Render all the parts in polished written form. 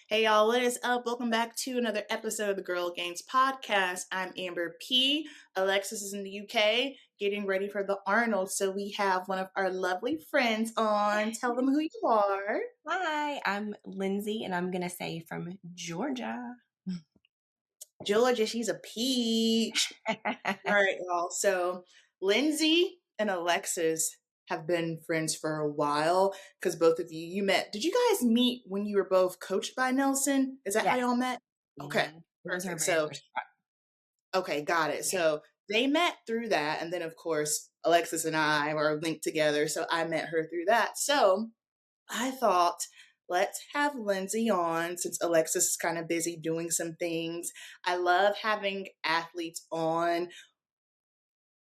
Hey y'all, what is up? Welcome back to another episode of the Girl Games podcast. I'm Amber P. Alexis is in the UK, getting ready for the Arnold. So we have one of our lovely friends on. Tell them who you are. Hi, I'm Lindsey, and I'm gonna say from Georgia. Georgia, she's a peach. All right, y'all. So Lindsey and Alexis have been friends for a while because both of you met. Did you guys meet when you were both coached by Nelson? Is that how Yes. y'all met? Okay, It was her perfect. very So first try. okay, got it. So they met through that. And then, of course, Alexis and I were linked together. So I met her through that. So I thought, let's have Lindsey on since Alexis is kind of busy doing some things. I love having athletes on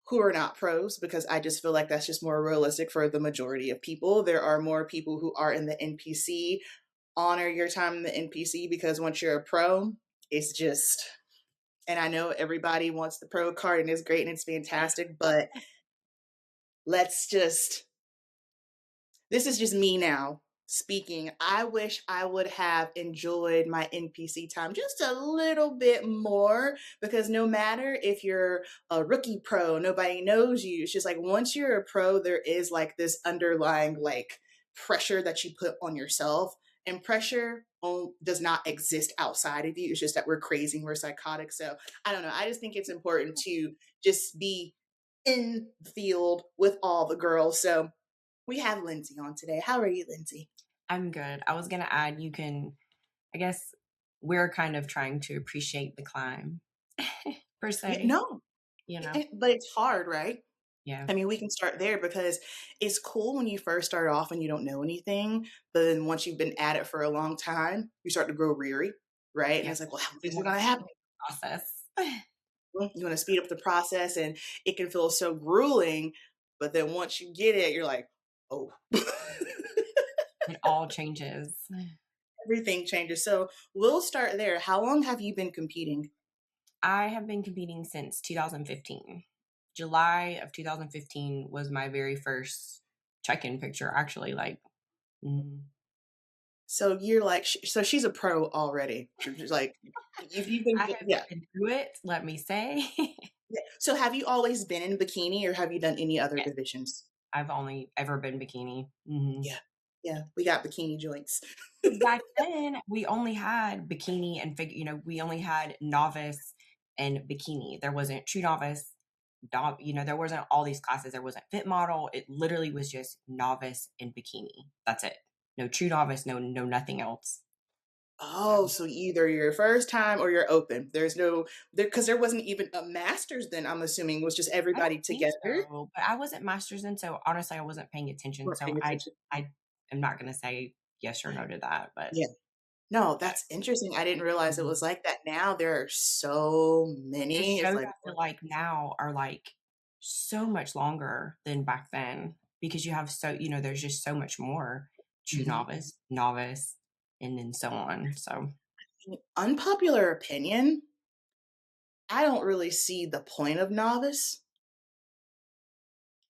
who are not pros because I just feel like that's just more realistic for the majority of people. There are more people who are in the NPC. Honor your time in the NPC because once you're a pro, it's just, and I know everybody wants the pro card and it's great and it's fantastic, but let's just, this is just me now speaking. I wish I would have enjoyed my NPC time just a little bit more because no matter if you're a rookie pro, nobody knows you. It's just like once you're a pro, there is like this underlying like pressure that you put on yourself. And pressure does not exist outside of you. It's just that we're crazy and we're psychotic. So I don't know. I just think it's important to just be in the field with all the girls. So we have Lindsey on today. How are you, Lindsey? I'm good. I was gonna add, I guess we're kind of trying to appreciate the climb, per Yeah, se. no, You know, but it's hard, right? yeah, I mean, we can start there because it's cool when you first start off and you don't know anything, but then once you've been at it for a long time, you start to grow weary, right? And yeah. it's like, well, how We things are want going to to speed happen. up the process. Well, you want to speed up the process, and it can feel so grueling. But then once you get it, you're like, oh, It all changes. everything changes. So we'll start there. How long have you been competing? I have been competing since 2015. July of 2015 was my very first check-in picture. Actually, mm, So you're like, so she's a pro already. She's like, if you've been, I have yeah, been through it, let me say. yeah. So have you always been in bikini or have you done any other Yes, divisions? I've only ever been bikini. Mhm. Yeah. Yeah. We got bikini joints. 'Cause back then, we only had bikini and we only had novice and bikini. There wasn't true novice, there wasn't all these classes. There wasn't fit model. It literally was just novice and bikini. That's it. No true novice, no nothing else. So Oh, so either your first time or you're open. There's no there because there wasn't even a master's then, I'm assuming, it was just I don't everybody think together. so, but I wasn't masters in, so honestly, I wasn't paying attention. We're So paying I attention. I am not gonna say yes or no to that, but Yeah. No, that's interesting. I didn't realize it mhm. was like that. Now there are so The many. It's shows like, I feel like now are so much longer than back then because there's just so much more true mhm. novice, and then so on. So Unpopular opinion. I don't really see the point of novice.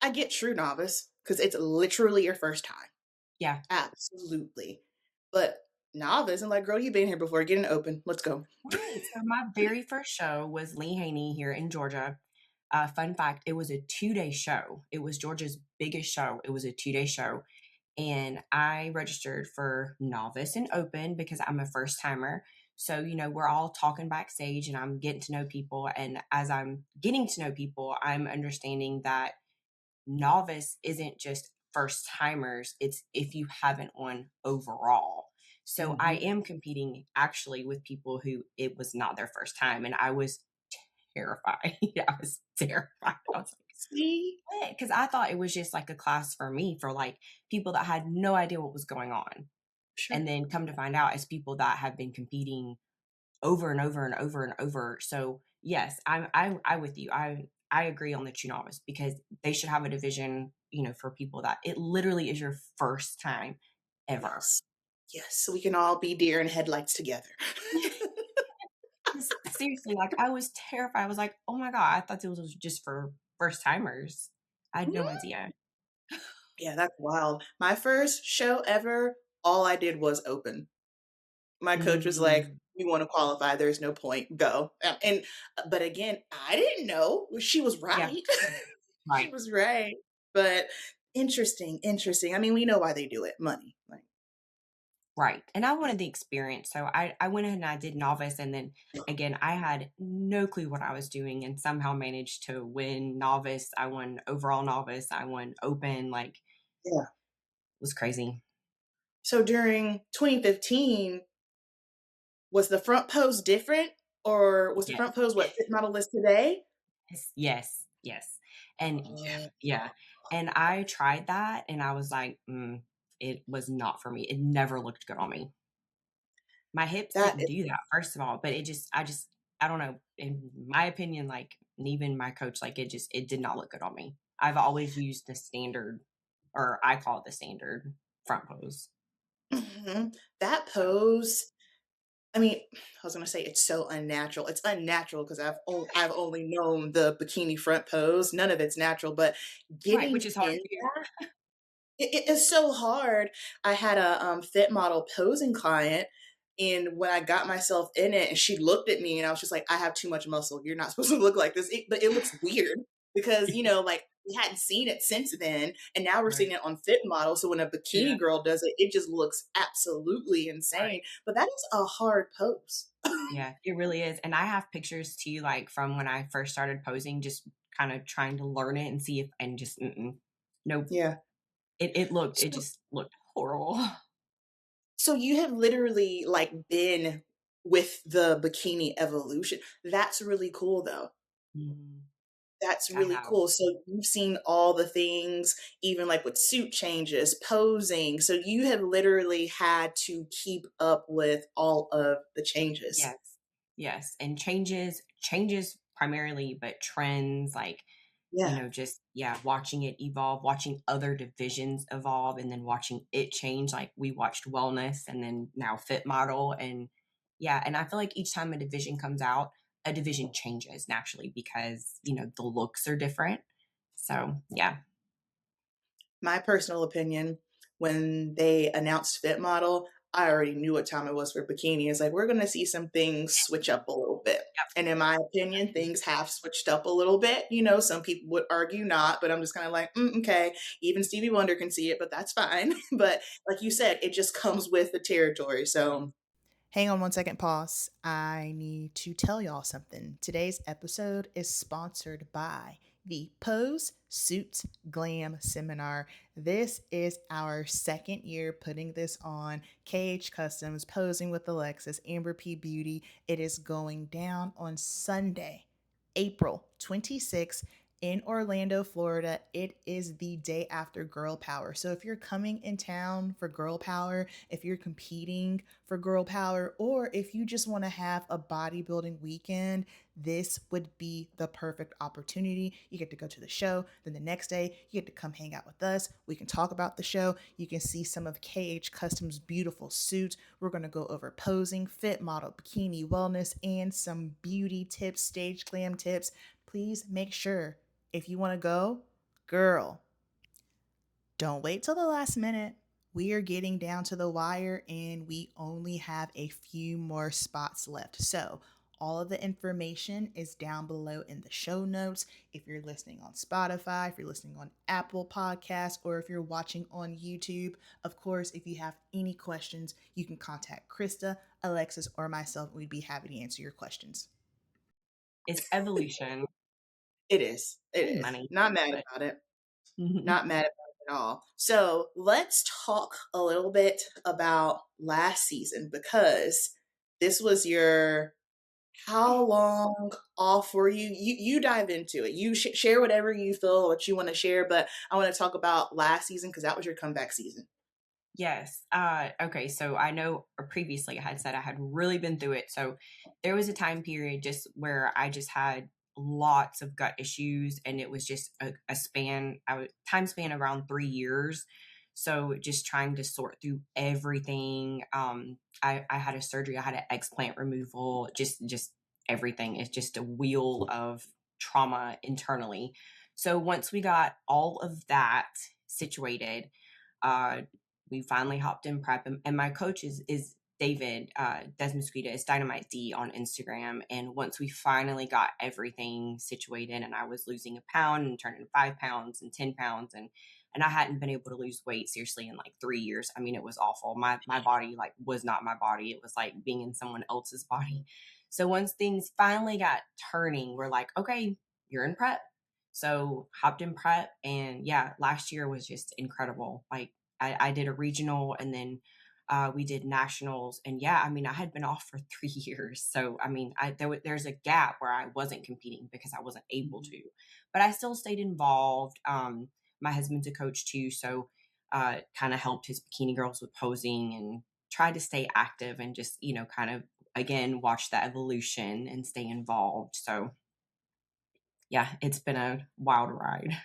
I get true novice because it's literally your first time. yeah. Absolutely. But novice, I'm like, girl, you've been here before. Get an open. Let's go. Right. So my very first show was Lee Haney here in Georgia. Fun fact, it was a 2-day show. It was Georgia's biggest show. It was a 2-day show. And I registered for novice and open because I'm a first timer. So, we're all talking backstage and I'm getting to know people. And as I'm getting to know people, I'm understanding that novice isn't just first timers, it's if you haven't won overall. So I Mhm. am competing actually with people who it was not their first time. And I was terrified. I was terrified. I was See? like, because I thought it was just like a class for me, for like people that had no idea what was going on. Sure. And then come to find out, it's people that have been competing over and over and over and over. So yes, I with you. I agree on the true novice because they should have a division, for people that it literally is your first time ever. Yes. Yes. So we can all be deer in headlights together. Seriously, like I was terrified. I was like, oh my God, I thought it was just for first timers. I had no idea. Yeah, that's wild. My first show ever, all I did was open. My coach was like, Mm, "You want to qualify? There's no point. Go." And but again, I didn't know she was yeah, right. She right. was right. But interesting, interesting. I mean, we know why they do it. Money. Like, Right. And I wanted the experience. So I went ahead and I did novice. And then again, I had no clue what I was doing and somehow managed to win novice. I won overall novice. I won open. Like, yeah. it was crazy. So during 2015, was the front pose different, or was the Yes. front pose what fit model is today? Yes. Yes. Yes. And yeah. Oh, Yeah. And I tried that and I was like, it was not for me. It never looked good on me. My hips that didn't is do that, first of all, but I don't know, in my opinion, like, and even my coach, like, it did not look good on me. I've always used the standard, or I call it the standard front pose. mhm. That So, pose. I mean, I was gonna say it's so unnatural. It's unnatural because I've only known the bikini front pose. None of it's natural, but right, which getting is hard in to do. it is so hard. I had a fit model posing client, and when I got myself in it, and she looked at me, and I was just like, "I have too much muscle. You're not supposed to look like this." But it looks weird because Yeah, like we hadn't seen it since then, and now we're seeing right. it on fit model. So when a Yeah, bikini girl does it, it just looks absolutely insane. right. But that is a hard pose. Yeah, it really is, and I have pictures too, like, from when I first started posing, just kinda trying to learn it and see if and just nope. Yeah. It So, just looked horrible. so you have literally like been with the bikini evolution. That's really cool, though. Mm, That's I really have. cool. So you've seen all the things, even like with suit changes, posing. So you have literally had to keep up with all of the changes. Yes. Yes, and changes primarily, but trends, like, Yeah. just yeah, watching it evolve, watching other divisions evolve, and then watching it change, like, we watched wellness and then now fit model, and yeah, and I feel like each time a division comes out, a division changes naturally because, the looks are different. So, yeah. My personal opinion, when they announced Fit Model, I already knew what time it was for bikini. It's like, we're going to see some things switch up a little bit. Yep. And in my opinion, things have switched up a little bit. Some people would argue not, but I'm just kind of like, okay, even Stevie Wonder can see it, but that's fine. But like you said, it just comes with the territory. So hang on one second, pause. I need to tell y'all something. Today's episode is sponsored by the Pose Suits Glam Seminar. This is our second year putting this on. KH Customs, Posing with Alexis, Amberp Beauty. It is going down on Sunday, April 26th in Orlando, Florida. It is the day after Girl Power. So if you're coming in town for Girl Power, if you're competing for Girl Power, or if you just want to have a bodybuilding weekend, this would be the perfect opportunity. You get to go to the show, then the next day, you get to come hang out with us. We can talk about the show. You can see some of KH Custom's beautiful suits. We're going to go over posing, fit model, bikini, wellness, and some beauty tips, stage glam tips. Please make sure if you want to go, girl, don't wait till the last minute. We are getting down to the wire and we only have a few more spots left. So, all of the information is down below in the show notes. If you're listening on Spotify, if you're listening on Apple Podcasts, or if you're watching on YouTube, of course, if you have any questions, you can contact Krista, Alexis, or myself. We'd be happy to answer your questions. It's evolution It is. It and is. money, Not mad but about it. Not mad about it at all. So let's talk a little bit about last season because this was your how long off were you? You dive into it. You share whatever you feel what you want to share, but I want to talk about last season because that was your comeback season. Yes. Okay. So I know previously I had said I had really been through it. So there was a time period just where I just had lots of gut issues, and it was just a time span around 3 years. So just trying to sort through everything. I had a surgery. I had an explant removal. Just everything. It's just a wheel of trauma internally. So once we got all of that situated, uh, we finally hopped in prep, and my coach is David, Desmosquita is Dynamite D on Instagram. And once we finally got everything situated and I was losing a pound and turning 5 pounds and 10 pounds and I hadn't been able to lose weight seriously in like 3 years. I mean, it was awful. My body like was not my body. It was like being in someone else's body. So once things finally got turning, we're like, okay, you're in prep. So hopped in prep and yeah, last year was just incredible. Like I did a regional and then we did nationals, and yeah, I mean, I had been off for 3 years, so I mean, there's a gap where I wasn't competing because I wasn't able Mhm. to, but I still stayed involved. My husband's a coach too, so kind of helped his bikini girls with posing and tried to stay active and just kind of again watch that evolution and stay involved. So yeah, it's been a wild ride.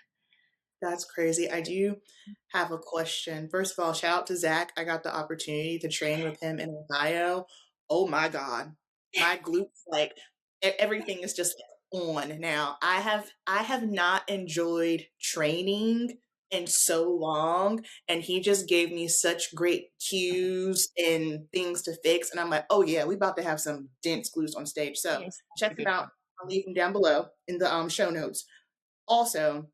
That's crazy. I do have a question. First of all, shout out to Zach. I got the opportunity to train with him in Ohio. Oh my God. My glutes, like everything is just on now. I have not enjoyed training in so long, and he just gave me such great cues and things to fix. And I'm like, oh yeah, we about to have some dense glutes on stage. So Yes, that's a check him good out. one. I'll leave him down below in the show notes. Also,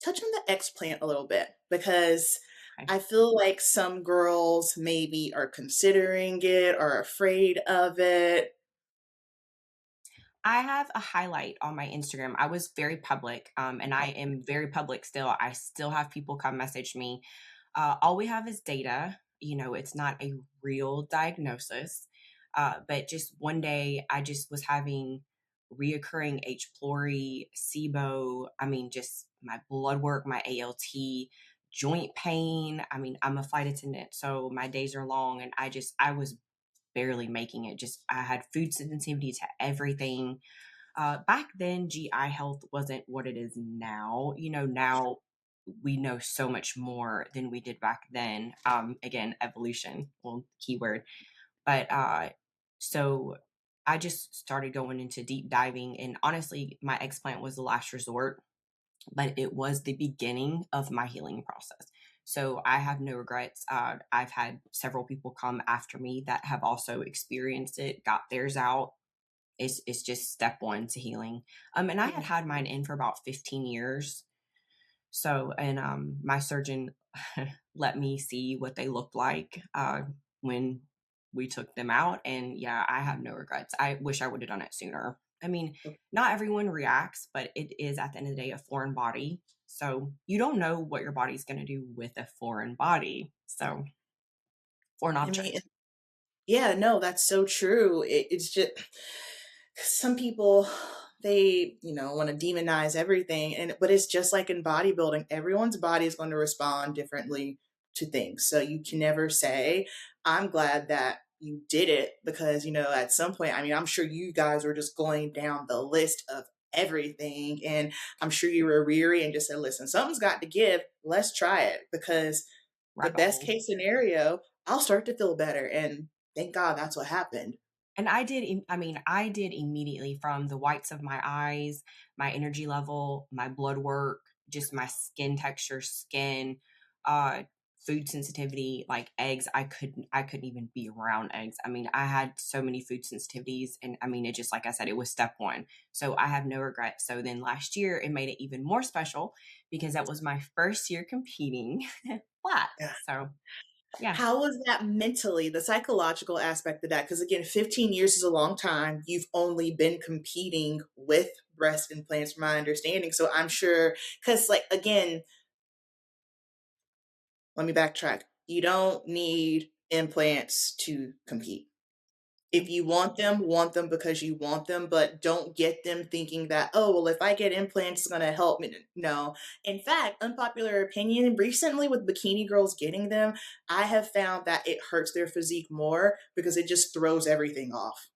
touch on the explant a little bit because Okay. I feel like some girls maybe are considering it or afraid of it. I have a highlight on my Instagram. I was very public, and I am very public still. I still have people come message me. All we have is data. It's not a real diagnosis. But just one day, I just was having reoccurring H. pylori, SIBO. I mean, just my blood work, my ALT, joint pain. I mean, I'm a flight attendant, so my days are long, and I was barely making it. Just I had food sensitivity to everything. Back then, GI health wasn't what it is now. Now we know so much more than we did back then. Again, evolution, well, keyword. But so I just started going into deep diving, and honestly, my explant was the last resort, but it was the beginning of my healing process. So I have no regrets. I've had several people come after me that have also experienced it, got theirs out. It's just step one to healing. And I Mhm. had mine in for about 15 years. So, and my surgeon let me see what they looked like when we took them out. And yeah, I have no regrets. I wish I would have done it sooner. I mean, not everyone reacts, but it is at the end of the day a foreign body. So you don't know what your body's going to do with a foreign body. So, foreign I mean, object. yeah, no, that's so true. It's just some people they want to demonize everything, and but it's just like in bodybuilding. Everyone's body is going to respond differently to things, so you can never say. I'm glad that you did it because at some point, I mean, I'm sure you guys were just going down the list of everything, and I'm sure you were weary and just said, listen, something's got to give, let's try it, because the Rabbit best hole. case scenario, I'll start to feel better, and thank God that's what happened. And I did immediately from the whites of my eyes, my energy level, my blood work, just my skin texture, skin, uh, food sensitivity, like eggs. I couldn't even be around eggs. I mean, I had so many food sensitivities, and I mean, it just like I said, it was step one. So I have no regrets. So then last year, it made it even more special because that was my first year competing flat. So yeah. How was that mentally, the psychological aspect of that? Because again, 15 years is a long time. You've only been competing with breast implants, from my understanding. So I'm sure, because, like, again, let me backtrack. You don't need implants to compete. If you want them because you want them, but don't get them thinking that, oh, well, if I get implants, it's going to help me. No. In fact, unpopular opinion, recently with bikini girls getting them, I have found that it hurts their physique more because it just throws everything off.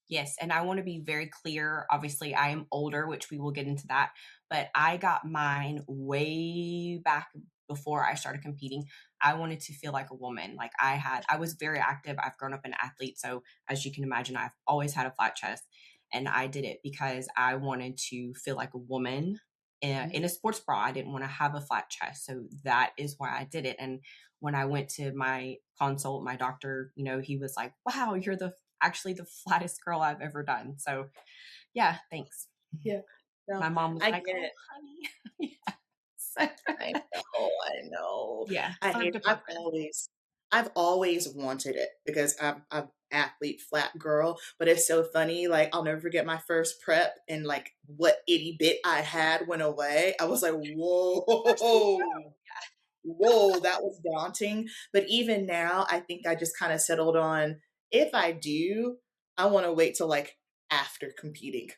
Yes, and I want to be very clear. Obviously, I am older, which we will get into that, but I got mine way back before I started competing. I wanted to feel like a woman. I was very active. I've grown up an athlete, so as you can imagine, I've always had a flat chest, and I did it because I wanted to feel like a woman in Mhm. a sports bra. I didn't want to have a flat chest, so that is why I did it. And when I went to my consult, my doctor, he was like, wow, you're actually the flattest girl I've ever done. So yeah, thanks. Yeah. No, My mom was I like, get oh, it. honey. Yeah. So, I know, I know. yeah, I fun hate department. I've always wanted it because I'm athlete flat girl, but it's so funny. Like I'll never forget my first prep and like what itty bit I had went away. I was like, First in the whoa, whoa, that was daunting. But even now, I think I just kind of settled on if I do, I want to wait till like after competing.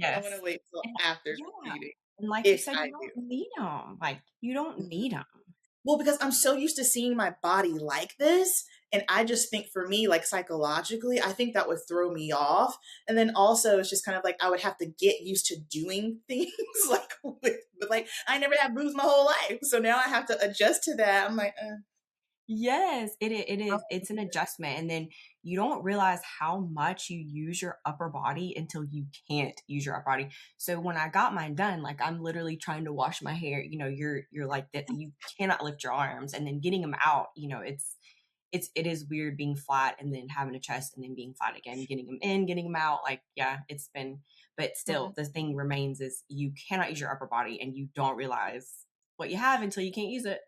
I want to yes. wait till And after yeah, competing and like you if said, I you do. don't need them. Like, you don't need them. Well, because I'm so used to seeing my body like this. And I just think for me, like psychologically, I think that would throw me off. And then also, it's just kind of like I would have to get used to doing things like but like I never had boobs my whole life. So now I have to adjust to that. I'm like, Yes, it how is. It's an adjustment, and then you don't realize how much you use your upper body until you can't use your upper body. So when I got mine done, like, I'm literally trying to wash my hair, you're like that, you cannot lift your arms, and then getting them out, it is weird being flat and then having a chest and then being flat again, getting them in, getting them out. Like, yeah, it's been, but still, Mhm. the thing remains is you cannot use your upper body, and you don't realize what you have until you can't use it.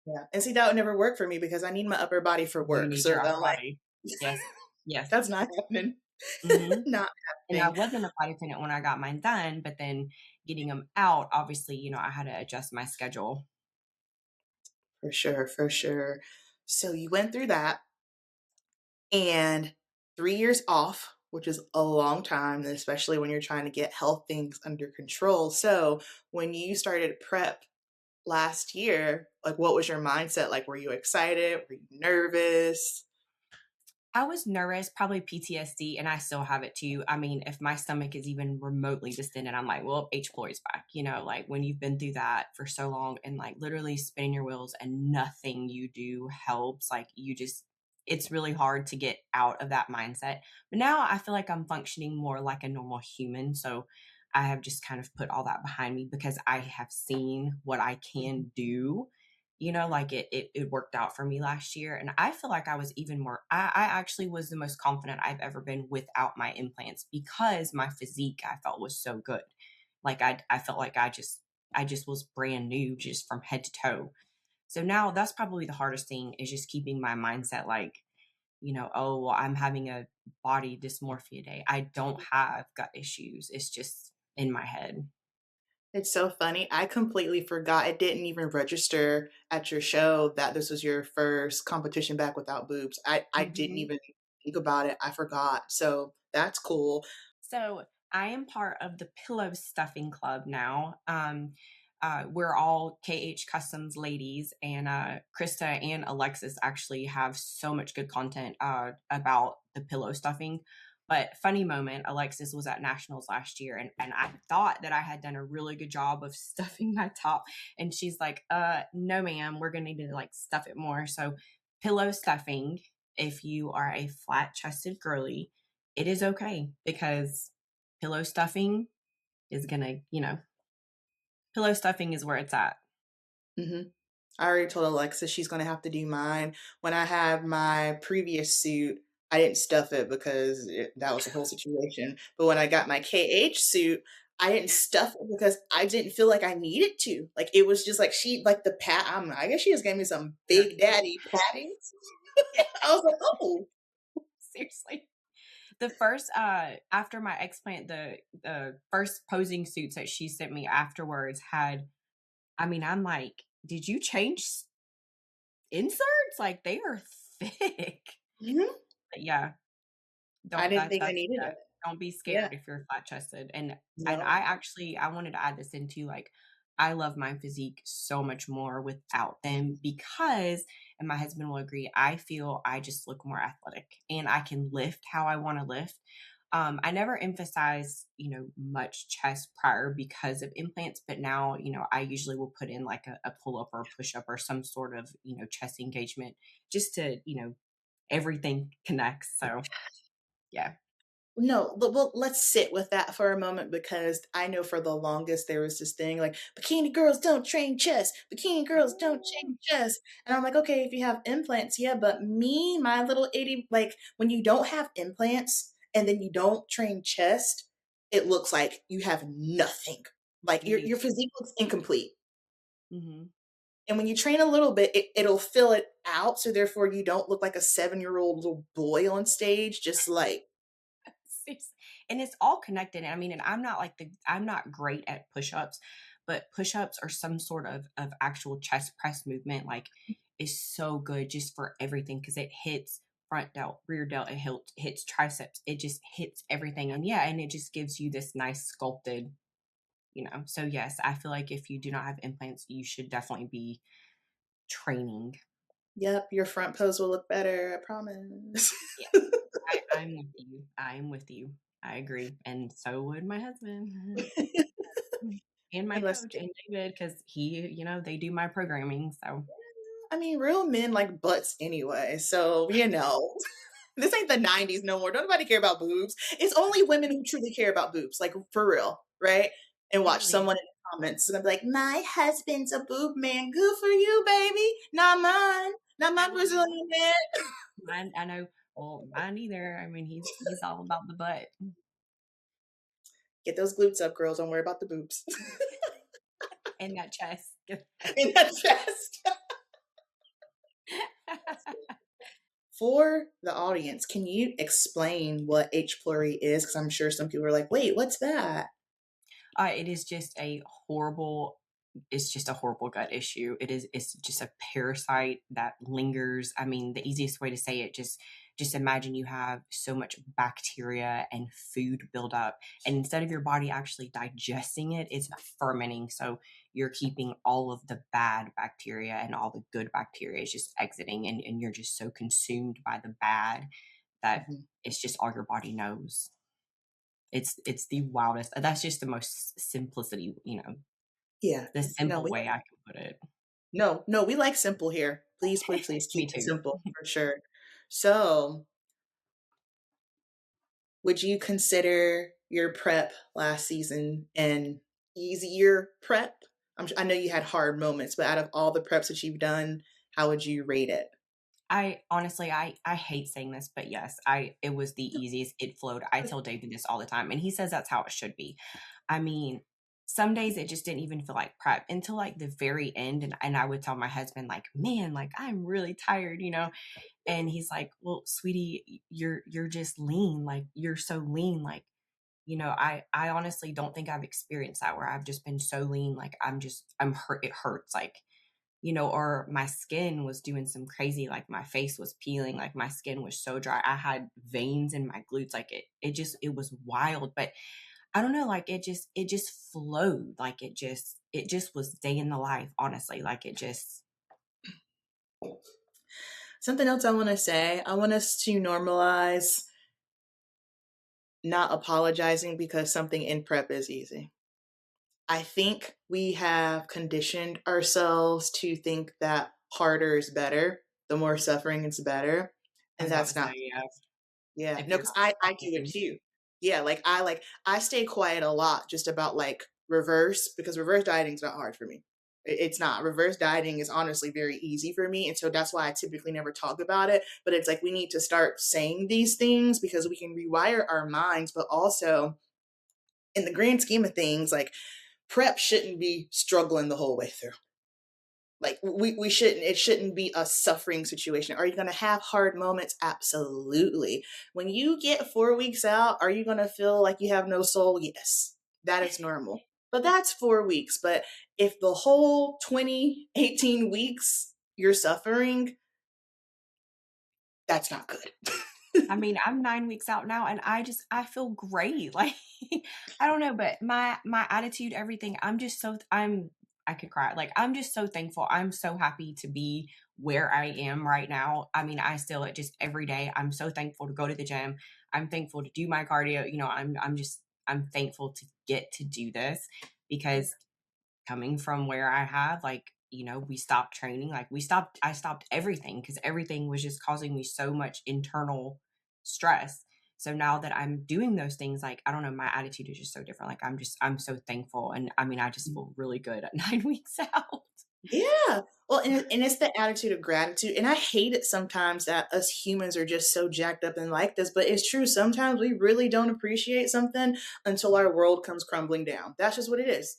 Yeah. And see, that would never work for me because I need my upper body for You work. need So your upper I'm like, body. Yes. Yes. that's not happening. Mhm. Not And I happening. wasn't a flight attendant when I got mine done, but then getting them out, obviously, I had to adjust my schedule. For sure, for sure. So you went through that and 3 years off, which is a long time, especially when you're trying to get health things under control. So when you started prep last year, like what was your mindset? Like, were you excited? Were you nervous? I was nervous, probably PTSD, and I still have it too. I mean, if my stomach is even remotely distended, I'm like, well, H. pylori's back. Like when you've been through that for so long and like literally spinning your wheels and nothing you do helps, like it's really hard to get out of that mindset. But now I feel like I'm functioning more like a normal human. So I have just kind of put all that behind me because I have seen what I Mhm. can do. Like it worked out for me last year, and I feel like I was even more, I actually was the most confident I've ever been without my implants because my physique I felt was so good. Like I felt like I just was brand new just from head to toe. So now that's probably the hardest thing is just keeping my mindset like, oh, well, I'm having a body dysmorphia day. I don't have gut issues. It's just in my head. It's so funny. I completely forgot. It didn't even register at your show that this was your first competition back without boobs. I didn't Mhm. even think about it. I forgot. So that's cool. So I am part of the pillow stuffing club now. We're all KH Customs ladies, and Krista and Alexis actually have so much good content about the pillow stuffing. But funny moment, Alexis was at nationals last year, and I thought that I had done a really good job of stuffing my top, and she's like, no, ma'am, we're gonna need to like stuff it more. So pillow stuffing, if you are a flat chested girly, it is okay because pillow stuffing is gonna, pillow stuffing is where it's at. Hmm. I already told Alexa she's going to have to do mine. When I had my previous suit, I didn't stuff it because that was the whole situation. But when I got my KH suit, I didn't stuff it because I didn't feel like I needed to. Like it was just like like the pat. I guess she just gave me some Yeah. big daddy padding. I was like, oh, Seriously. The first after my explant, the first posing suits that she sent me afterwards had, I mean, I'm like, did you change inserts? Like they are thick. mhm. But yeah, I don't didn't that think I that's needed that. it. Don't be Yeah, scared if you're flat chested. And no. I wanted to add this into like I love my physique so much more without them because, and my husband will agree, I feel I just look more athletic and I can lift how I want to lift. I never emphasize, much chest prior because of implants, but now, I usually will put in like a pull up or a push up or some sort of, chest engagement just to, everything connects. So yeah. No, but well, let's sit with that for a moment because I know for the longest there was this thing like bikini girls don't train chest, bikini girls don't train chest. And I'm like, okay, if you have implants, yeah, but me, my little 80, like when you don't have implants and then you don't train chest, it looks like you have nothing. Like You do. your physique looks incomplete. Mm-hmm. And when you train a little bit, it'll fill it out. So therefore you don't look like a 7-year-old little boy on stage, just like, And it's all connected. I mean, and I'm not great at push-ups, but push-ups or some sort of actual chest press movement like is so good just for everything because it hits front delt, rear delt, hits triceps, it just hits everything. And yeah, and it just gives you this nice sculpted, So yes, I feel like if you do not have implants, you should definitely be training. yep, your front pose will look better, I promise. Yeah. I'm with you. I'm with you. I agree. And so would my husband. And my Unless, coach and David, because they do my programming. So I mean, real men like butts anyway. So, this ain't the 90s no more. Don't nobody care about boobs. It's only women who truly care about boobs, like for real, right? And watch literally, someone in the comments and be like, my husband's a boob man. Good for you, baby. Not mine. Not my I know Brazilian man. mine. I know. Well, mine either. I mean, he's all about the butt Get those glutes up, girls. Don't worry about the boobs. and that chest. In that chest. For the audience, can you explain what H. pylori is? Because I'm sure some people are like, wait, what's that? It is just a horrible. It's just a horrible gut issue. It's just a parasite that lingers. I mean, the easiest way to say it, just imagine you have so much bacteria and food buildup, and instead of your body actually digesting it, it's fermenting. So you're keeping all of the bad bacteria and all the good bacteria is just exiting, and you're just so consumed by the bad that Mhm. it's just all your body knows. It's the wildest. That's just the most simplicity, Yeah. the No, simple way I can put it. no, we like simple here. Please, please, please Me keep it too. simple for sure. So, would you consider your prep last season an easier prep? I know you had hard moments, but out of all the preps that you've done, how would you rate it? I honestly, I hate saying this, but yes, it was the easiest. It flowed. I tell David this all the time, and he says that's how it should be. I mean, some days it just didn't even feel like prep until like the very end, and I would tell my husband like, "Man, like I'm really tired," and he's like, "Well, sweetie, you're just lean. Like you're so lean. Like I honestly don't think I've experienced that where I've just been so lean. Like I'm hurt. It hurts. Like, or my skin was doing some crazy, like my face was peeling, like my skin was so dry. I had veins in my glutes, like it was wild. But I don't know, like it just flowed, like it just was day in the life, honestly. Like it just Something else I want to say, I want us to normalize not apologizing because something in prep is easy. I think we have conditioned ourselves to think that harder is better, the more suffering is better, I and was about to that's say, not. yeah, Yeah, if no, you're because not I do it suffering. too. Yeah, I stay quiet a lot just about like reverse because reverse dieting is not hard for me. It's not. Reverse dieting is honestly very easy for me, and so that's why I typically never talk about it. But it's like we need to start saying these things because we can rewire our minds, but also in the grand scheme of things, like prep shouldn't be struggling the whole way through. Like we shouldn't, it shouldn't be a suffering situation. Are you going to have hard moments? Absolutely. When you get 4 weeks out, are you going to feel like you have no soul? Yes, that is normal, but that's 4 weeks. But if the whole 18 weeks you're suffering, that's not good. I mean, I'm 9 weeks out now, and I feel great. Like I don't know, but my attitude, everything. I could cry. Like I'm just so thankful. I'm so happy to be where I am right now. I mean, I still just every day. I'm so thankful to go to the gym. I'm thankful to do my cardio. I'm thankful to get to do this because coming from where I have, like, we stopped training, like I stopped everything because everything was just causing me so much internal stress. So now that I'm doing those things, like, I don't know, my attitude is just so different. Like, I'm so thankful. And I mean, I just feel really good at 9 weeks out. Yeah. Well, and it's the attitude of gratitude. And I hate it sometimes that us humans are just so jacked up and like this, but it's true. Sometimes we really don't appreciate something until our world comes crumbling down. That's just what it is.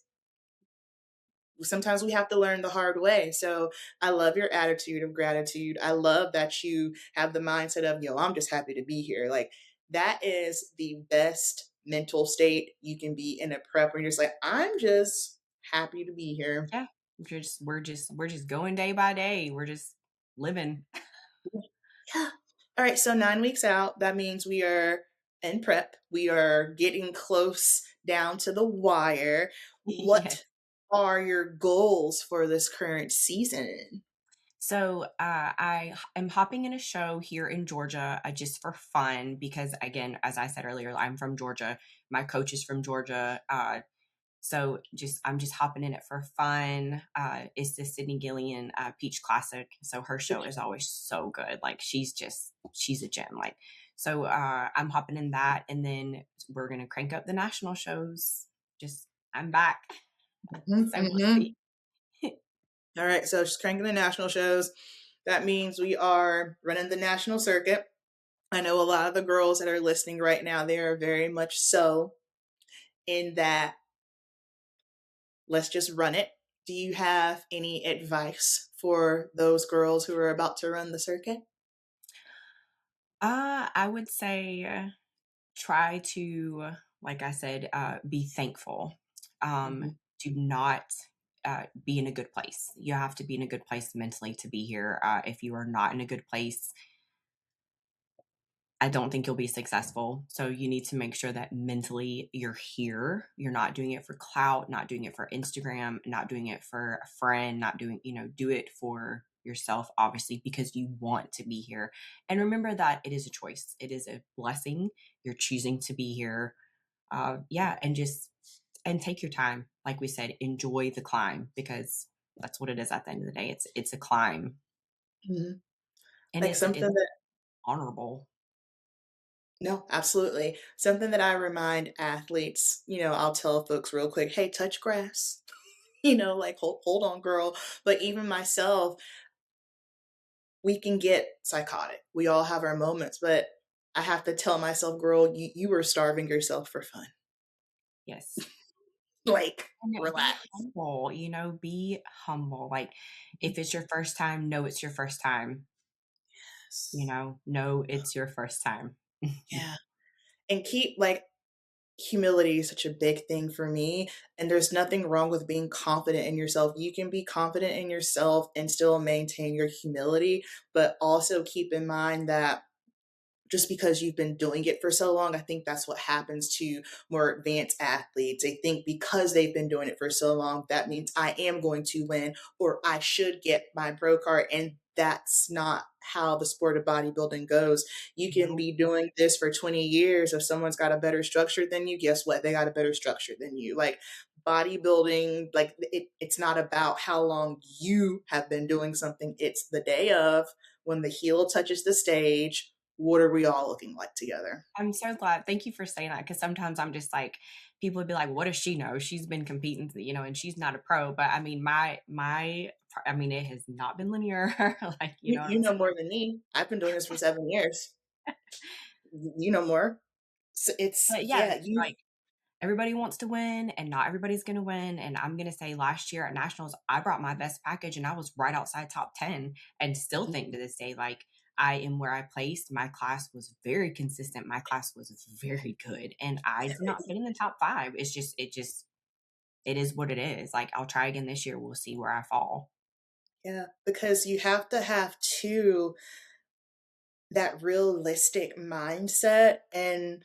Sometimes we have to learn the hard way. So I love your attitude of gratitude. I love that you have the mindset of, yo, I'm just happy to be here. Like that is the best mental state you can be in a prep where you're just like, I'm just happy to be here. Yeah. We're just going day by day. We're just living. Yeah. All right. So 9 weeks out, that means we are in prep. We are getting close down to the wire. Yes. What are your goals for this current season? So I am hopping in a show here in Georgia just for fun because, again, as I said earlier, I'm from Georgia. My coach is from Georgia. So I'm just hopping in it for fun. It's the Sydney Gillian Peach Classic. So her show is always so good. Like she's a gem. Like so I'm hopping in that, and then we're gonna crank up the national shows. Just I'm back. Mhm, So we'll mhm. see. All right, so just cranking the national shows. That means we are running the national circuit. I know a lot of the girls that are listening right now, they are very much so in that let's just run it. Do you have any advice for those girls who are about to run the circuit? I would say try to, like I said, be thankful. Mhm. Do not be in a good place. You have to be in a good place mentally to be here. If you are not in a good place, I don't think you'll be successful. So you need to make sure that mentally you're here. You're not doing it for clout, not doing it for Instagram, not doing it for a friend, not doing, do it for yourself, obviously, because you want to be here. And remember that it is a choice, it is a blessing. You're choosing to be here. Yeah. And take your time. Like we said, enjoy the climb because that's what it is at the end of the day. It's a climb Mhm. and Like it's something that honorable. no, absolutely. Something that I remind athletes, I'll tell folks real quick, hey, touch grass. Like hold on, girl. But even myself, we can get psychotic. We all have our moments, but I have to tell myself, girl, you were starving yourself for fun. Yes. Like, And be relax. humble, be humble. Like, if it's your first time, know it's your first time. Yes. Know it's your first time. Yeah. And keep like humility is such a big thing for me. And there's nothing wrong with being confident in yourself. You can be confident in yourself and still maintain your humility, but also keep in mind that just because you've been doing it for so long, I think that's what happens to more advanced athletes. They think because they've been doing it for so long, that means I am going to win or I should get my pro card. And that's not how the sport of bodybuilding goes. You can Nope. be doing this for 20 years. If someone's got a better structure than you, guess what? They got a better structure than you. Like bodybuilding, like it's not about how long you have been doing something, it's the day of when the heel touches the stage, what are we all looking like together? I'm so glad. Thank you for saying that because sometimes I'm just like, people would be like, "What does she know? She's been competing, and she's not a pro." But I mean, I mean, it has not been linear. Like, you You, know what you I'm know saying? more than me. I've been doing this for 7 years. You know more. So it's, But yeah, yeah, you, like everybody wants to win and not everybody's going to win. And I'm going to say last year at nationals, I brought my best package and I was right outside top 10 and still think to this day, like I am where I placed. My class was very consistent. My class was very good and I did not fit in the top five. It is what it is. Like I'll try again this year. We'll see where I fall. yeah, because you have to have too that realistic mindset. And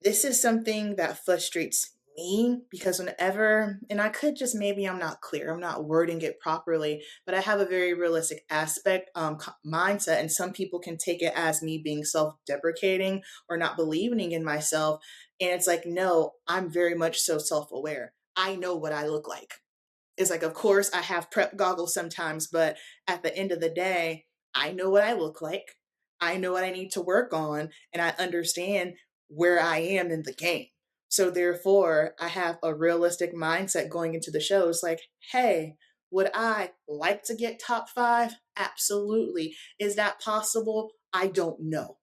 this is something that frustrates me because whenever, and I could just maybe I'm not clear, I'm not wording it properly, but I have a very realistic aspect mindset, and some people can take it as me being self-deprecating or not believing in myself. And it's like, no, I'm very much so self-aware. I know what I look like. It's like, of course, I have prep goggles sometimes, but at the end of the day, I know what I look like. I know what I need to work on, and I understand where I am in the game. So therefore, I have a realistic mindset going into the show. It's like, hey, would I like to get top 5? Absolutely. Is that possible? I don't know.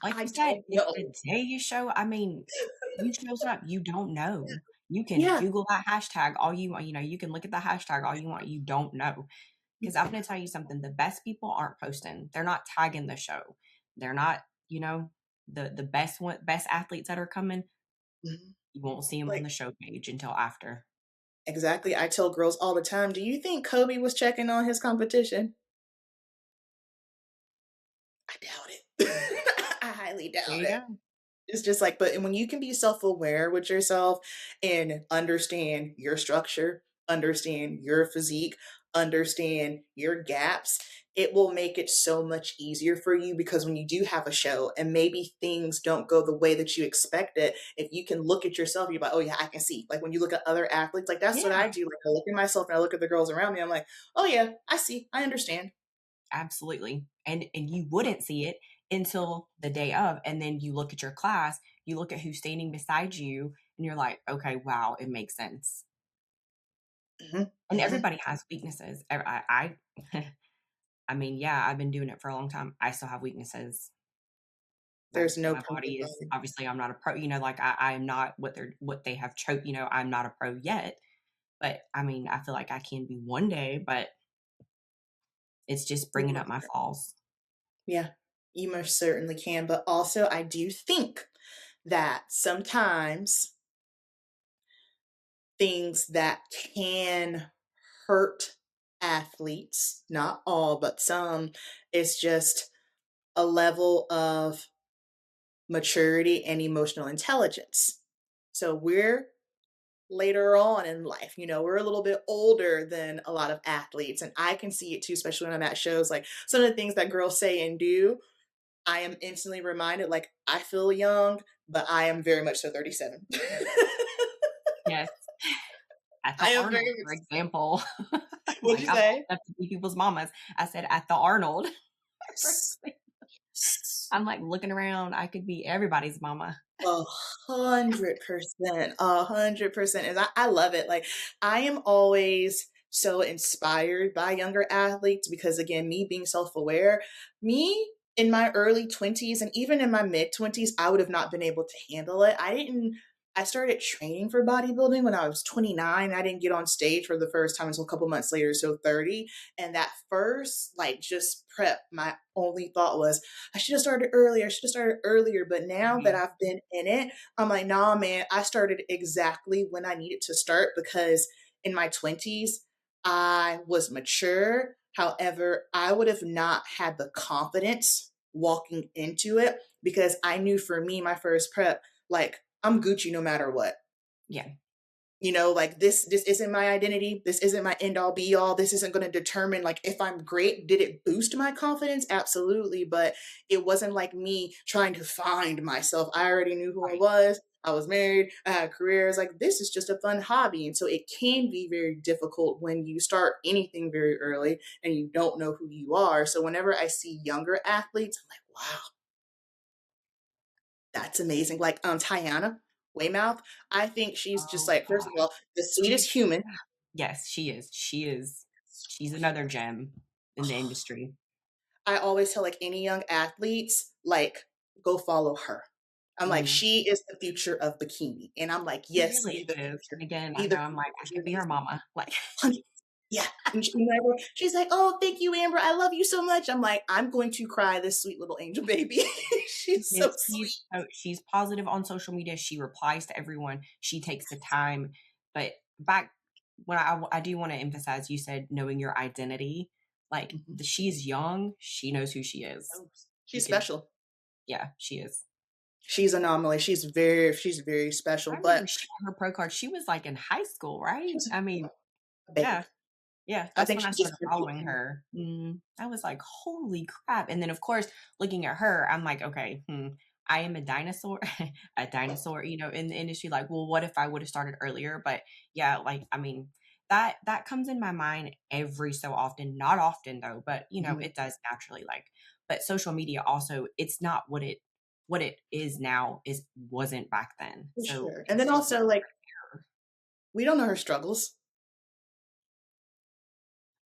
Like I you said, don't if know. the day you show I mean, you shows up, you don't know. You can Yeah. Google that hashtag all you want, you can look at the hashtag all you want, you don't know. Because I'm gonna tell you something, the best people aren't posting. They're not tagging the show. They're not, the best athletes that are coming, Mhm. you won't see them on Like, the show page until after. exactly. I tell girls all the time, do you think Kobe was checking on his competition? I doubt it. I highly There doubt you it. go. It's just like, but when you can be self-aware with yourself and understand your structure, understand your physique, understand your gaps, it will make it so much easier for you because when you do have a show and maybe things don't go the way that you expect it, if you can look at yourself, you're like, oh yeah, I can see. Like when you look at other athletes, like that's what Yeah, I do. Like I look at myself and I look at the girls around me, I'm like, oh yeah, I see, I understand. absolutely. And you wouldn't see it until the day of, and then you look at your class, you look at who's standing beside you, and you're like, "Okay, wow, it makes sense." Hmm. And Hmm. everybody has weaknesses. I mean, yeah, I've been doing it for a long time. I still have weaknesses. Like There's no my body perfect is body. obviously I'm not a pro, like I am not what they have I'm not a pro yet. But I mean, I feel like I can be one day, but it's just You bringing up most my falls. Yeah, you most certainly can. But also, I do think that sometimes things that can hurt athletes, not all, but some, is just a level of maturity and emotional intelligence. So we're later on in life, we're a little bit older than a lot of athletes. And I can see it too, especially when I'm at shows. Like some of the things that girls say and do, I am instantly reminded, like, I feel young, but I am very much so 37. Yes. At the I am very Arnold, much for example. What'd Like, you I'm old say? enough to be people's mamas. I said, "At the Arnold." Yes. Yes. I'm, like, looking around, I could be everybody's mama. 100%, 100%, and I love it, like, I am always so inspired by younger athletes because, again, me being self-aware, me in my early 20s and even in my mid-20s, I would have not been able to handle it. I started training for bodybuilding when I was 29. I didn't get on stage for the first time until a couple months later, so 30, and that first, like, just prep, my only thought was, I should have started earlier. I should have started earlier. But now that Same. I've been in it, I'm like, nah, man, I started exactly when I needed to start because in my 20s, I was mature. However, I would have not had the confidence walking into it because I knew for me, my first prep, like, I'm Gucci no matter what. Yeah. Like this isn't my identity, this isn't my end all be all, this isn't going to determine like if I'm great. Did it boost my confidence? Absolutely, but it wasn't like me trying to find myself. I already knew who I Right. was. I was married, I had careers. Like this is just a fun hobby, and so it can be very difficult when you start anything very early and you don't know who you are. So whenever I see younger athletes, I'm like, wow, that's amazing. Like Tiana Weymouth, I think she's just Oh like, first of god. all, the She's sweetest human. Yes, she is. She's another gem in the industry. I always tell like any young athletes, like, go follow her. I'm like, Mhm. she is the future of bikini. And I'm like, She yes, really be the is. future. And again, I Be know the I'm like, future. I You're could be her amazing. mama. Like, 100. Yeah. And she's like, oh, thank you, Amber. I love you so much. I'm like, I'm going to cry this sweet little angel baby. She's so she's sweet. she's positive on social media. She replies to everyone. She takes the time. But back when I do want to emphasize, you said knowing your identity. Like Mhm. she's young. She knows who she is. Oh, You she's can, special. yeah, she is. She's anomaly. She's very I special. remember But she got her pro card. She was like in high school, right? she's I mean, a babe. yeah. Yeah, I that's think when I she just started following her. I was like, "Holy crap." And then, of course, looking at her, I'm like, "Okay, I am a dinosaur, a dinosaur, in the industry. Like, well, what if I would have started earlier?" But yeah, like, I mean, that comes in my mind every so often. Not often though, but Mhm. it does naturally. Like, but social media also, it's not what it is now is wasn't back then. For So sure. And it's then just also, like, we don't know her struggles.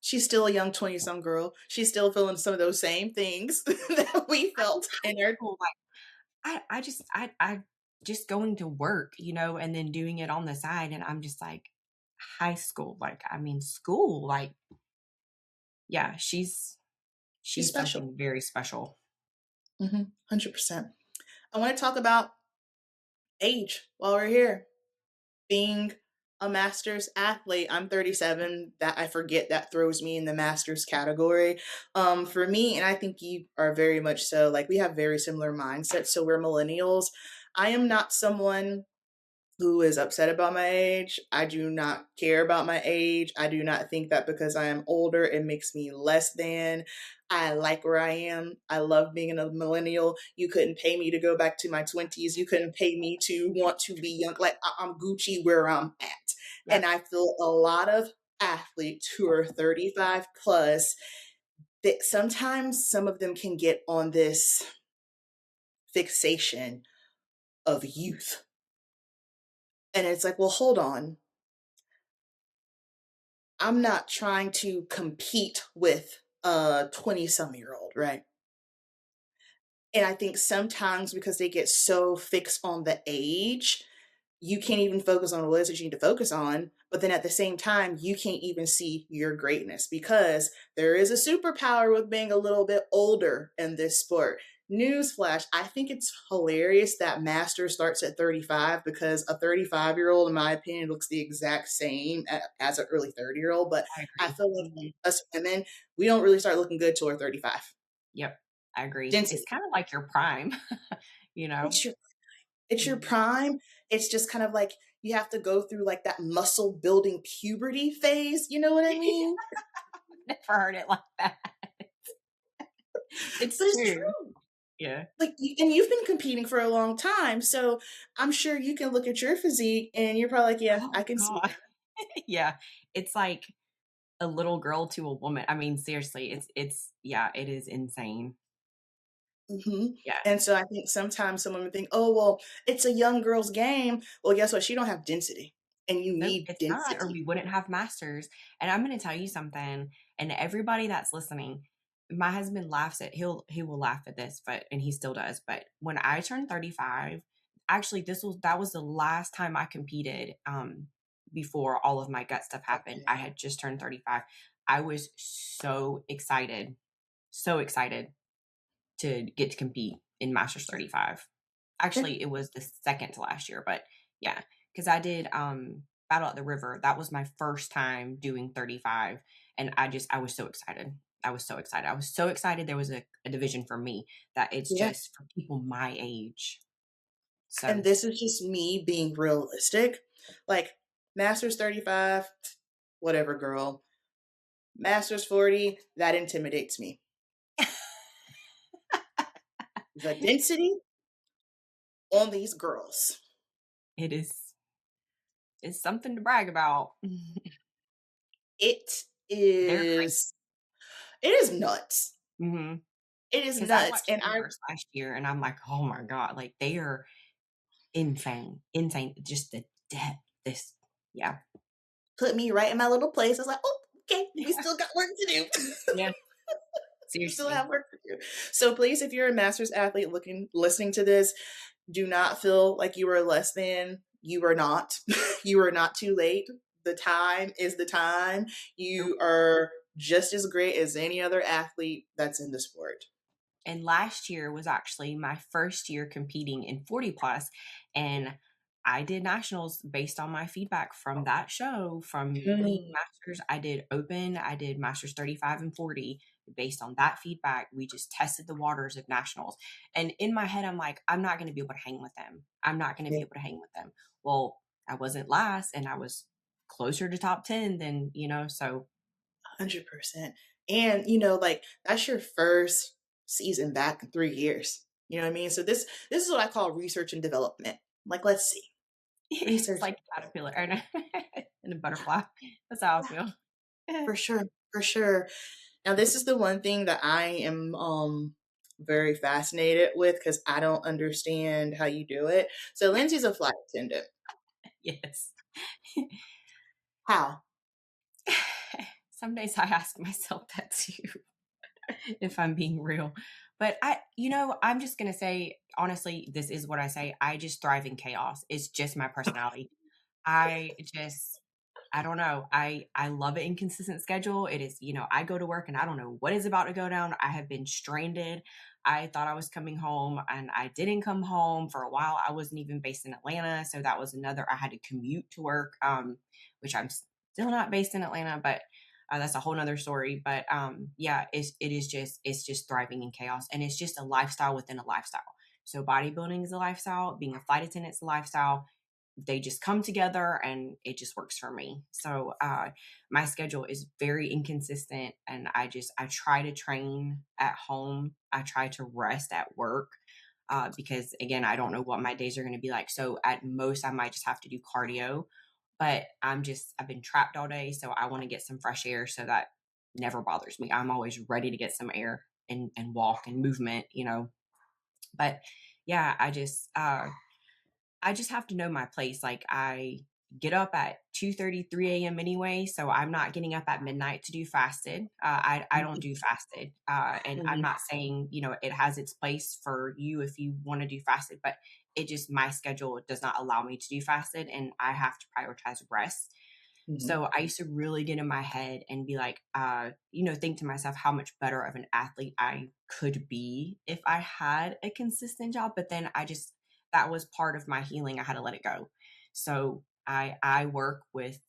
She's still a young 20-some girl. She's still feeling some of those same things that we I think felt high in her. school, like, I just going to work, you know, and then doing it on the side, and I'm just like, high school, like, I mean, school, like, yeah, She's she's special. something very special. 100%. I want to talk about age while we're here. Being a master's athlete, I'm 37. That I forget that throws me in the master's category. For me, and I think you are very much so, like we have very similar mindsets. So we're millennials. I am not someone who is upset about my age. I do not care about my age. I do not think that because I am older, it makes me less than. I like where I am. I love being a millennial. You couldn't pay me to go back to my 20s. You couldn't pay me to want to be young. Like I'm Gucci where I'm at. And Yep, I feel a lot of athletes who are 35 plus that sometimes some of them can get on this fixation of youth. And it's like, well, hold on. I'm not trying to compete with a 20-some-year-old, right? And I think sometimes because they get so fixed on the age, you can't even focus on what it is that you need to focus on. But then at the same time, you can't even see your greatness because there is a superpower with being a little bit older in this sport. Newsflash, I think it's hilarious that Master starts at 35 because a 35-year-old, in my opinion, looks the exact same as an early 30-year-old. But I I agree. feel like Mhm. us women, we don't really start looking good till we're 35. Yep, I agree. It's Density. kinda like your prime, you know? It's your It's your Mhm. prime. It's just kind of like you have to go through like that muscle building puberty phase. You know what I mean? Never heard it like that. But It's it's true. true. Yeah. Like, and you've been competing for a long time, so I'm sure you can look at your physique and you're probably like, yeah, Oh I can see god. Yeah, it's like a little girl to a woman. I mean, seriously, it's yeah, it is insane. that. Yeah. And so I think sometimes someone would think, oh, well, it's a young girl's game. Well, guess what? She don't have density, and you Nope, need it's not, or density. we wouldn't have masters. And I'm gonna tell you something, and everybody that's listening, my husband laughs at he will laugh at this, but and he still does. But when I turned 35, actually that was the last time I competed before all of my gut stuff happened. I Okay. had just turned 35. I was so excited to get to compete in Masters 35. Okay. Actually, it was the second to last year, but yeah, because I did Battle at the River. That was my first time doing 35. And I was so excited. I was so excited. I was so excited there was a division for me that it's Yeah. just for people my age. And So this is just me being realistic. Like, Masters 35, whatever, girl. Masters 40, that intimidates me. The density on these girls. it is it's something to brag about. It They're is it is nuts. crazy. It is Because I nuts. watched And them verse last year and I'm like, oh my God, like they are insane, insane. Just the depth. This, yeah, put me right in my little place. I was like, oh, okay, we still got work to do. yeah. We still Seriously, have work to do. So please, if you're a master's athlete listening to this, do not feel like you are less than. You are not. You are not too late. The time is the time. nope. You are just as great as any other athlete that's in the sport. And last year was actually my first year competing in 40 plus, and I did nationals based on my feedback from that show. From being Mm, masters, I did open, I did masters 35 and 40. Based on that feedback, we just tested the waters of nationals. And in my head, I'm like, I'm not going to be able to hang with them. I'm not going to be yeah, able to hang with them. Well, I wasn't last, and I was closer to top 10 than, so 100%. And like that's your first season back in 3 years. You know what I mean? So this is what I call research and development. Like, let's see. it's Research like a caterpillar and and a butterfly. That's how I feel. for sure. For sure. Now this is the one thing that I am very fascinated with because I don't understand how you do it. So Lindsey's a flight attendant. Yes. How? Some days I ask myself that too, if I'm being real. But I'm just going to say, honestly, this is what I say. I just thrive in chaos. It's just my personality. I just I don't know. I love an inconsistent schedule. It is, I go to work and I don't know what is about to go down. I have been stranded. I thought I was coming home and I didn't come home for a while. I wasn't even based in Atlanta, so that was another. I had to commute to work, which I'm still not based in Atlanta, but that's a whole nother story. But yeah, it's just thriving in chaos, and it's just a lifestyle within a lifestyle. So bodybuilding is a lifestyle. Being a flight attendant is a lifestyle. They just come together and it just works for me. So my schedule is very inconsistent, and I try to train at home. I try to rest at work because again, I don't know what my days are going to be like. So at most I might just have to do cardio, but I've been trapped all day. So I want to get some fresh air, so that never bothers me. I'm always ready to get some air and walk and movement. But yeah, I just have to know my place. Like I get up at 2:30, 3 a.m. anyway, so I'm not getting up at midnight to do fasted. I don't do fasted, and I'm Mhm. not saying it has its place for you if you want to do fasted, but it just my schedule does not allow me to do fasted, and I have to prioritize rest. Mhm. So I used to really get in my head and be like, think to myself how much better of an athlete I could be if I had a consistent job. But then that was part of my healing. I had to let it go. So I work with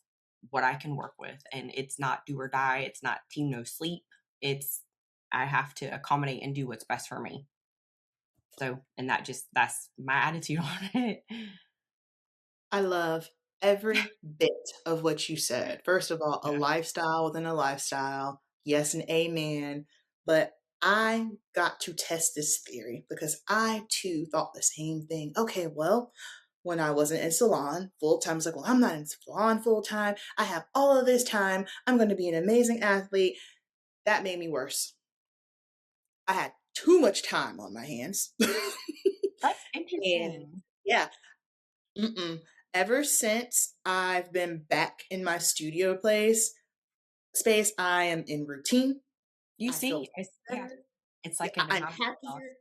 what I can work with, and it's not do or die. It's not team no sleep. It's I have to accommodate and do what's best for me. So, and that's my attitude on it. I love every bit of what you said. First of all, a Yeah. lifestyle within a lifestyle. Yes, and amen. But I got to test this theory because I too thought the same thing. Okay, well, when I wasn't in salon full time, I was like, well, I'm not in salon full time. I have all of this time. I'm going to be an amazing athlete. That made me worse. I had too much time on my hands. That's And interesting. yeah, mm-mm. Ever since I've been back in my studio space, I am in routine. You I feel see, yeah, better. it's Yeah, like an I'm habit loss. happier.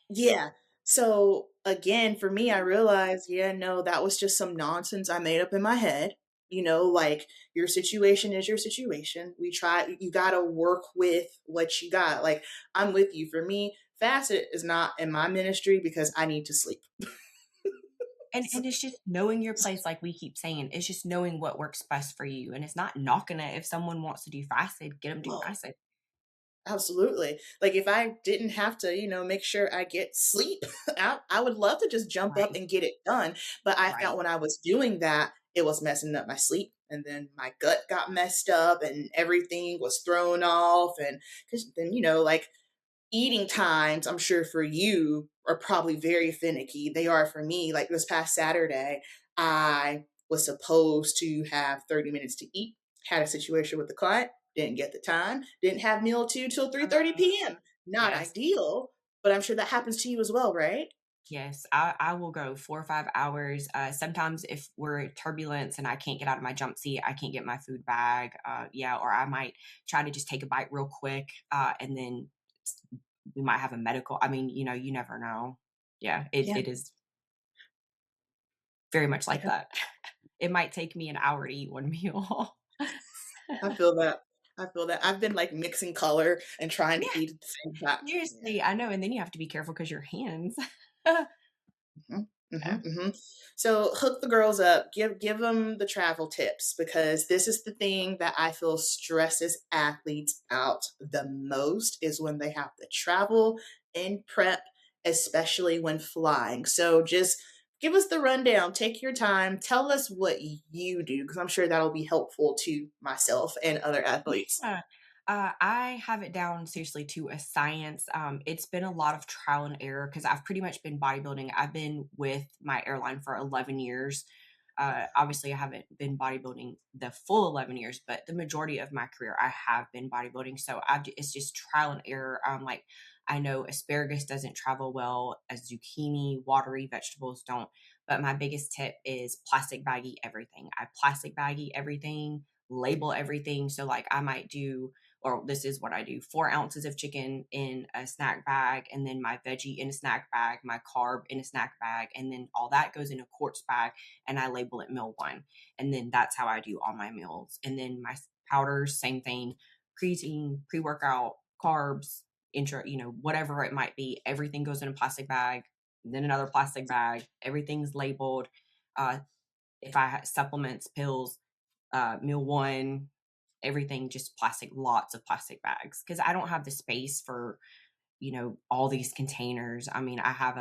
Yeah. So again, for me, I realized, yeah, no, that was just some nonsense I made up in my head. Like your situation is your situation. You got to work with what you got. Like, I'm with you. For me, facet is not in my ministry because I need to sleep. And it's just knowing your place, like we keep saying, it's just knowing what works best for you, and it's not knocking it. If someone wants to do fasted, get them do Oh, fasted. absolutely. Like if I didn't have to, make sure I get sleep, I would love to just jump up Right, and get it done. But I right. found when I was doing that, it was messing up my sleep. And then my gut got messed up and everything was thrown off. And because then, like eating times, I'm sure for you are probably very finicky. They are for me. Like this past Saturday, I was supposed to have 30 minutes to eat, had a situation with the client, didn't get the time, didn't have meal two till 3:30 Uh, p.m. Not yes, ideal, but I'm sure that happens to you as well, right? yes. I will go 4 or 5 hours. Sometimes if we're at turbulence and I can't get out of my jump seat, I can't get my food bag. Yeah, or I might try to just take a bite real quick, and then we might have a medical. I mean, you never know. Yeah, Yeah. it is very much like Yeah. that. It might take me an hour to eat one meal. I feel that. I feel that. I've been like mixing color and trying to Yeah, eat at the same time. Yeah. seriously, I know, and then you have to be careful because your hands. Mhm, Yeah. mhm, mhm. So hook the girls up. Give them the travel tips because this is the thing that I feel stresses athletes out the most is when they have to travel and prep, especially when flying. So just give us the rundown. Take your time. Tell us what you do because I'm sure that'll be helpful to myself and other athletes. Yeah. I have it down seriously to a science. It's been a lot of trial and error because I've pretty much been bodybuilding. I've been with my airline for 11 years. Obviously, I haven't been bodybuilding the full 11 years, but the majority of my career, I have been bodybuilding. So it's just trial and error. Like I know asparagus doesn't travel well as zucchini, watery vegetables don't. But my biggest tip is plastic baggie everything. I plastic baggie everything, label everything. So, like, I might do, or this is what I do, 4 ounces of chicken in a snack bag, and then my veggie in a snack bag, my carb in a snack bag, and then all that goes in a quartz bag, and I label it meal one. And then that's how I do all my meals. And then my powders, same thing, creatine, pre workout, carbs, intro, whatever it might be, everything goes in a plastic bag, then another plastic bag, everything's labeled. Uh, if I had supplements, pills, meal one, everything just plastic, lots of plastic bags. Cause I don't have the space for, all these containers. I mean, I have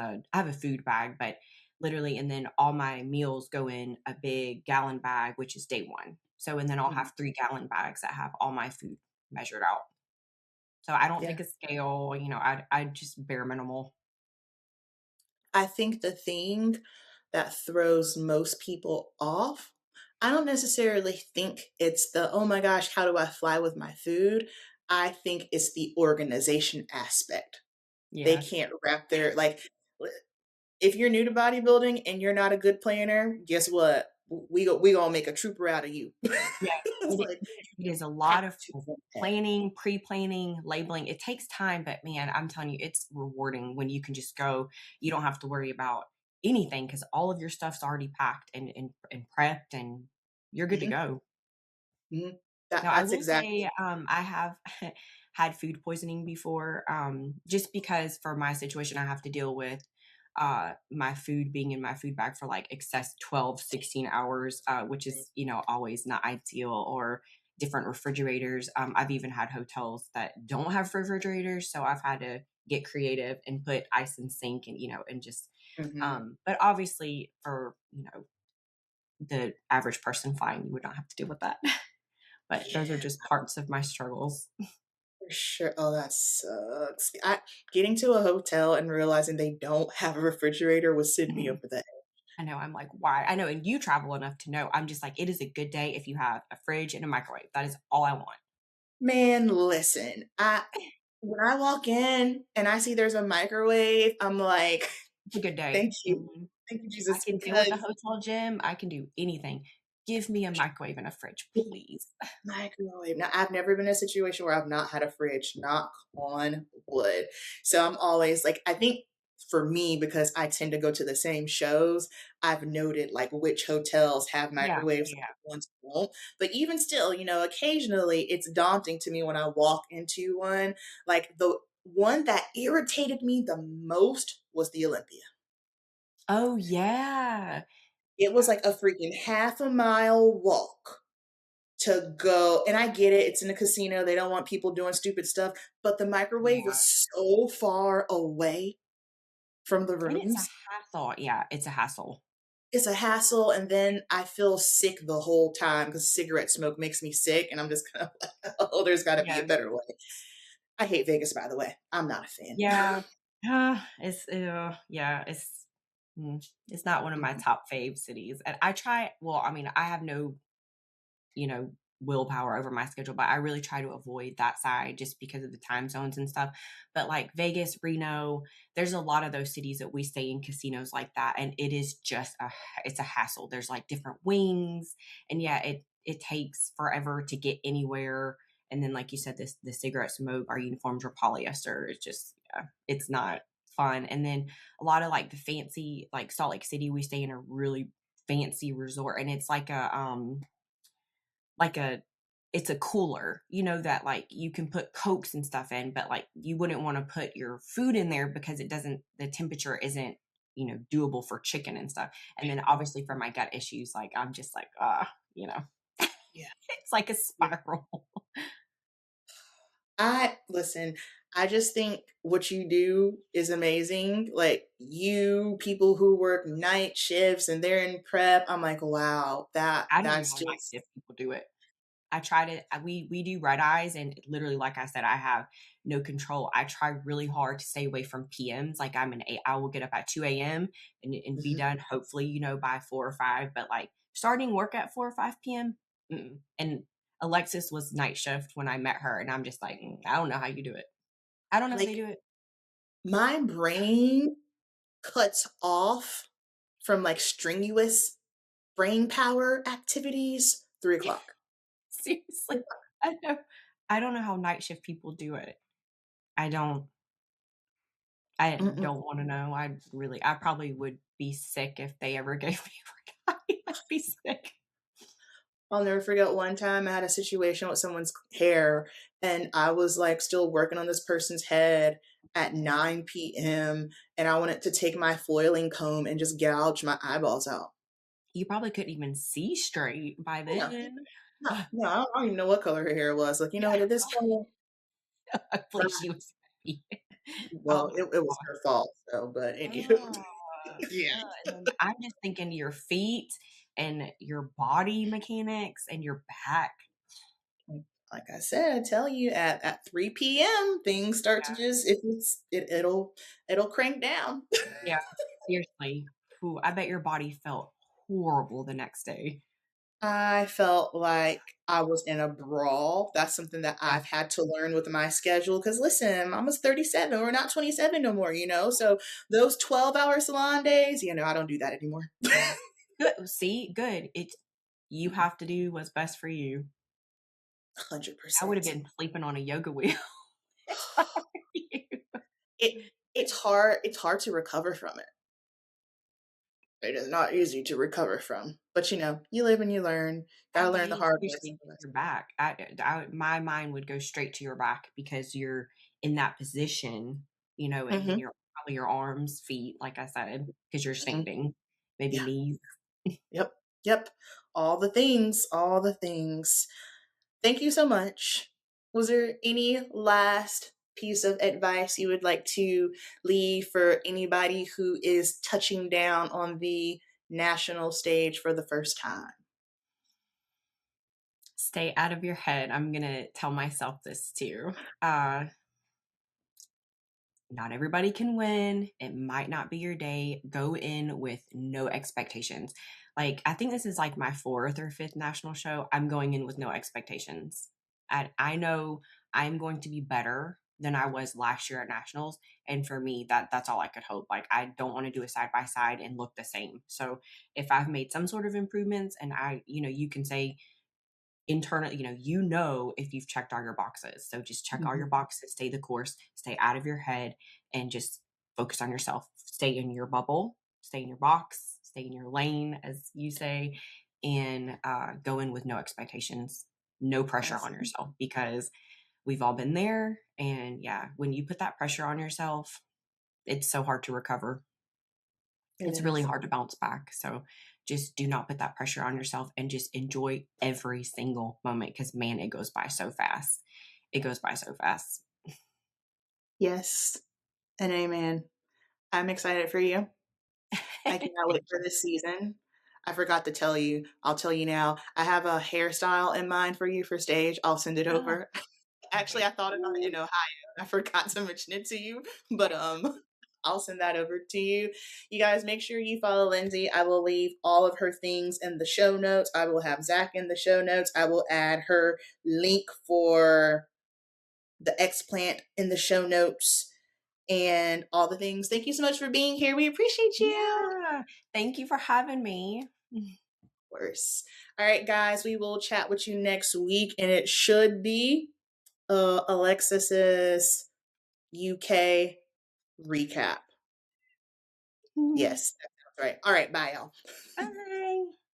a food bag, but literally, and then all my meals go in a big gallon bag, which is day one. So, and then I'll Mhm. have 3 gallon bags that have all my food measured out. So I don't Yeah. think a scale, I just bare minimal. I think the thing that throws most people off, I don't necessarily think it's the, oh my gosh, how do I fly with my food? I think it's the organization aspect. They Yeah. can't wrap their, like, if you're new to bodybuilding and you're not a good planner, guess what? We gonna make a trooper out of you. Yeah, It's it like it is a have lot of to want that. planning, pre-planning, labeling. It takes time, but man, I'm telling you, it's rewarding when you can just go. You don't have to worry about anything because all of your stuff's already packed and prepped, and you're good to Mhm, go. mhm. Now, I That's will exactly say, I have had food poisoning before, just because for my situation, I have to deal with my food being in my food bag for like excess 12, 16 hours, which is, always not ideal, or different refrigerators. I've even had hotels that don't have refrigerators. So I've had to get creative and put ice and sink and, and just, mhm. but obviously for, the average person flying, you would not have to deal with that. But those are Yeah, just parts of my struggles. for sure. Oh, that sucks. Getting to a hotel and realizing they don't have a refrigerator would send me Mhm. over the I know, I'm like, "Why?" I know, and you travel enough to know, I'm just like, it is a good day if you have a fridge and a microwave. That is all I want. Man, listen, I when I walk in and I see there's a microwave, I'm like, It's a good day. "Thank you. Mhm. Thank you, I Jesus," can deal with a because hotel gym, I can do anything. Give me a microwave and a fridge, please. microwave. Now, I've never been in a situation where I've not had a fridge, knock on wood. So I'm always like, I think for me, because I tend to go to the same shows, I've noted like which hotels have Yeah, microwaves and yeah. which ones won't. But even still, occasionally it's daunting to me when I walk into one. Like the one that irritated me the most was the Olympia. Oh, yeah. It was like a freaking half a mile walk to go, and I get it, it's in a casino, they don't want people doing stupid stuff, but the microwave Yeah. was so far away from the And it's a rooms. hassle. Yeah, it's a hassle. It's a hassle, and then I feel sick the whole time because cigarette smoke makes me sick, and I'm just kind of like, "Oh, there's gotta be a Yeah. better way." I hate Vegas, by the way. I'm not a fan. Yeah. Yeah, it's not one of my Mhm. top fave cities, and I mean, I have no, you know, willpower over my schedule, but I really try to avoid that side just because of the time zones and stuff. But like Vegas, Reno, there's a lot of those cities that we stay in casinos like that, and it is just it's a hassle. There's like different wings, and yeah, it takes forever to get anywhere. And then, like you said, the cigarette smoke, our uniforms are polyester. It's just, yeah, it's not fun. And then a lot of like the fancy, like Salt Lake City, we stay in a really fancy resort, and it's like a it's a cooler, that like you can put cokes and stuff in, but like you wouldn't want to put your food in there because the temperature isn't, doable for chicken and stuff. And then obviously for my gut issues, like I'm just like, you know, Yeah, it's like a yeah. spiral. I listen, I just think what you do is amazing. Like you people who work night shifts and they're in prep, I'm like, wow, I don't know that's how night just shift people do it. I try to we do red eyes, and literally, like I said, I have no control. I try really hard to stay away from PMs. Like I will get up at 2 a.m. and be mhm. done hopefully, by 4 or 5. But like starting work at 4 or 5 p.m. And Alexis was night shift when I met her, and I'm just like, I don't know how you do it. I don't know how they Like do it. my brain cuts off from like strenuous brain power activities 3 o'clock. Seriously, I know. I don't know how night shift people do it. I don't. I Mm-mm. don't wanna know. I probably would be sick if they ever gave me a workout. I'd be sick. I'll never forget one time I had a situation with someone's hair, and I was like still working on this person's head at 9 p.m. and I wanted to take my foiling comb and just gouge my eyeballs out. You probably couldn't even see straight by No, then. no, no, I don't even know what color her hair was. Like, you know what, at this point, Hopefully she was happy. well, Oh it was my her fault. So, but anywho, god. yeah. And then I'm just thinking your feet and your body mechanics and your back. Like I said, I tell you, at 3 p.m. things start to just it'll crank down. Yeah, seriously. Ooh, I bet your body felt horrible the next day. I felt like I was in a brawl. That's something that Yeah, I've had to learn with my schedule. Because listen, I'm almost 37. We're not 27 no more, you know? So those 12-hour salon days, I don't do that anymore. yeah. Good, see, good. It's you have to do what's best for you. I would have 100%. been sleeping on a yoga wheel if I were you. It's hard to recover from it. It is not easy to recover from. But you live and you learn. I Gotta learn the do, hard way especially sometimes. your back. My mind would go straight to your back because you're in that position, and then Mhm, your probably your arms, feet, like I said, because you're mhm. standing, maybe Yeah. knees. Yep. Yep. All the things, all the things. Thank you so much. Was there any last piece of advice you would like to leave for anybody who is touching down on the national stage for the first time? Stay out of your head. I'm gonna tell myself this too. Uh, Not everybody can win. It might not be your day. Go in with no expectations. Like, I think this is like my fourth or fifth national show. I'm going in with no expectations. I know I'm going to be better than I was last year at nationals. And for me, that's all I could hope. Like, I don't want to do a side by side and look the same. So if I've made some sort of improvements and you can say, internally, if you've checked all your boxes. So just check all Mhm. your boxes, stay the course, stay out of your head, and just focus on yourself. Stay in your bubble, stay in your box, stay in your lane, as you say, and go in with no expectations, no pressure Yes, on yourself because we've all been there. And yeah, when you put that pressure on yourself, it's so hard to recover. it It's really is. hard to bounce back. So just do not put that pressure on yourself and just enjoy every single moment because, man, it goes by so fast. It goes by so fast. Yes, and amen. I'm excited for you. I cannot wait Thank for you. this season. I forgot to tell you. I'll tell you now. I have a hairstyle in mind for you for stage. I'll send it Ah, over. Actually, okay. I thought about it in Ohio. I forgot to mention it to you, but I'll send that over to you. You guys make sure you follow Lindsey. I will leave all of her things in the show notes. I will have Zach in the show notes. I will add her link for the Explant in the show notes and all the things. Thank you so much for being here. We appreciate you. Yeah. Thank you for having me. Course. All right, guys, we will chat with you next week, and it should be Alexis's UK recap. Yes, that sounds right. All right, bye, y'all. Bye.